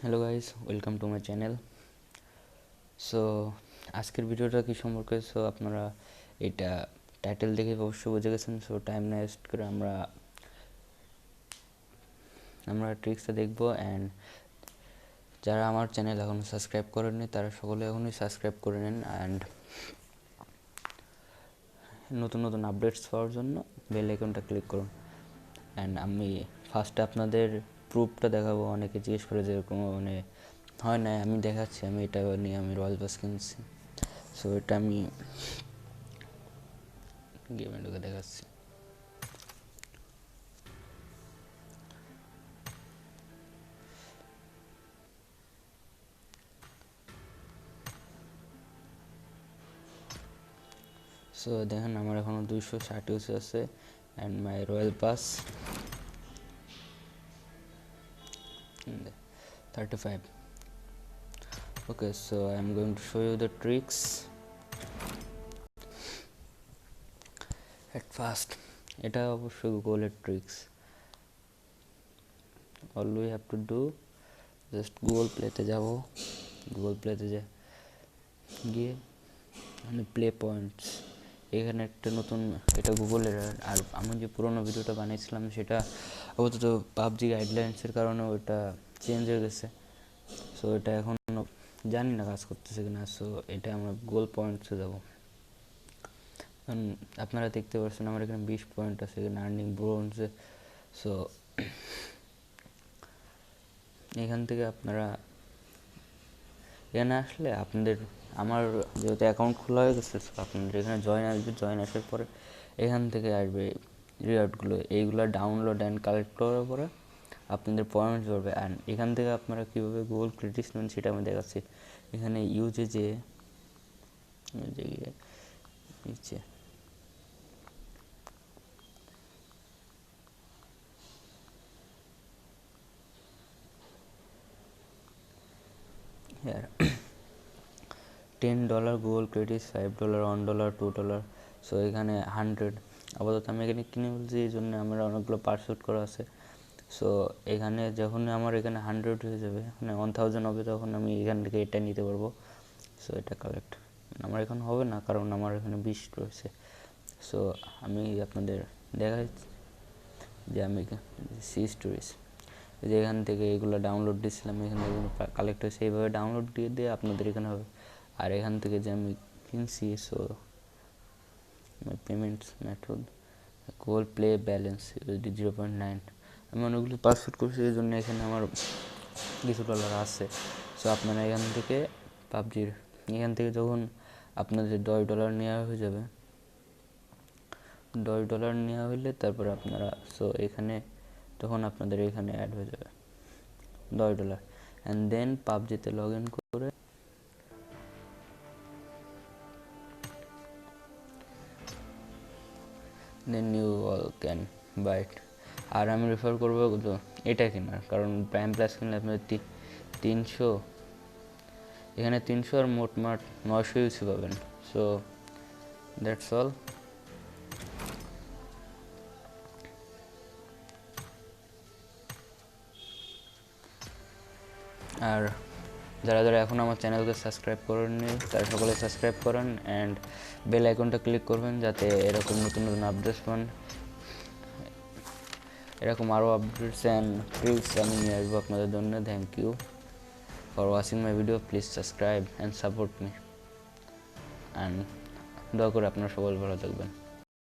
Hello guys, welcome to my channel. So আজকের ভিডিওটা কি সম্পর্কে, সো আপনারা এটা টাইটেল দেখে অবশ্যই বুঝে গেছেন। সো টাইম না ওয়েস্ট করে আমরা ট্রিক্সটা দেখবো। অ্যান্ড যারা আমার চ্যানেল এখনও সাবস্ক্রাইব করেননি তারা সকলে এখনই সাবস্ক্রাইব করে নেন। অ্যান্ড নতুন নতুন আপডেটস পাওয়ার জন্য বেল আইকনটা ক্লিক করুন। অ্যান্ড আমি ফার্স্টে আপনাদের প্রুফটা দেখাবো। অনেকে জিজ্ঞেস করে যে এরকম হয় না, আমি দেখাচ্ছি। আমি এটা নিয়ে আমি রয়্যাল পাস কিনছি। সো এটা আমি গেমে ঢুকে দেখাচ্ছি। সো দেখেন আমার এখনও 260 ইউজ আছে। And my royal pass 35. Okay, so I am going to show you the tricks. At first, এটা অবশ্যই গুগলের tricks. All we have to do just Google প্লেতে যাব। গুগল প্লেতে গিয়ে মানে প্লে পয়েন্টস, এখানে একটা নতুন, এটা গুগলের। আর আমি যে পুরোনো ভিডিওটা বানিয়েছিলাম সেটা আপাতত পাবজি গাইডলাইন্সের কারণে ওটা চেঞ্জ হয়ে গেছে। সো এটা এখন জানি না কাজ করতেছে কিনা। সো এটা আমরা গুগল পয়েন্টসে যাব। আপনারা দেখতে পাচ্ছেন আমার এখানে 20 পয়েন্ট আছে, এখানে আর্নিং ব্রোঞ্জে। সো এখান থেকে আপনারা এখানে আসলে আমার যেহেতু অ্যাকাউন্ট খোলা হয়ে গেছে, আপনাদের এখানে জয়েন আসবে। জয়েন আসার পরে এখান থেকে আসবে রিওয়ার্ডগুলো। এইগুলো ডাউনলোড অ্যান্ড কালেক্ট করার পরে আপনাদের পয়েন্টস বাড়বে। অ্যান্ড এখান থেকে আপনারা কীভাবে গুগল ক্রেডিটস নেন সেটা আমি দেখাচ্ছি। এখানে ইউজে নিচে here $10 গুগল ক্রেডিটস, $5, $1, $2। সো এখানে 100 আপাতত আমি এখানে কিনে বলছি, এই জন্য আমার অনেকগুলো পারসুট করা আছে। সো এখানে যখন আমার এখানে 100 হয়ে যাবে, মানে 1000 হবে, তখন আমি এখান থেকে এটা নিতে পারবো। সো এটা কালেক্ট আমার এখন হবে না, কারণ আমার এখানে 20 রয়েছে। সো আমি আপনাদের দেখাই যে আমি সি স্টোরিজ, যে এখান থেকে এগুলো ডাউনলোড দিয়েছিলাম, এখান থেকে কালেক্ট হয়েছে। এইভাবে ডাউনলোড দিয়ে আপনাদের এখানে হবে। আর এখান থেকে যে আমি কিনছি, so my payments method Google play balance 0.9। আমি অনেকগুলো পাসওয়ার্ড করছি, এই জন্য এখানে আমার কিছু ডলার আছে। সো আপনারা এখান থেকে পাবজির এখান থেকে যখন আপনাদের $10 নেওয়া হয়ে যাবে, $10 নেওয়া হলে তারপর আপনারা এখানে তখন আপনাদের এখানে অ্যাড হয়ে যাবে $10। অ্যান্ড দেন পাবজিতে লগ ইন করে then you all can buy it. আর আমি রেফার করবো এটা কেনার, কারণ প্রাইম প্লাস কিনলে আপনাদের 300, এখানে 300 আর মোটমাট 900 ইউসি পাবেন। So that's all. আর যারা এখন আমার চ্যানেলকে সাবস্ক্রাইব করেননি তারা সকলে সাবস্ক্রাইব করেন। অ্যান্ড বেল আইকনটা ক্লিক করবেন যাতে এরকম নতুন নতুন আপডেটস পান। এরকম আরও আপডেটস অ্যান্ড ট্রিক্স আমি নিয়ে আসবো আপনাদের জন্য। Thank you for watching my video. Please subscribe and support me. And দয়া করে আপনারা সবাই ভালো থাকবেন।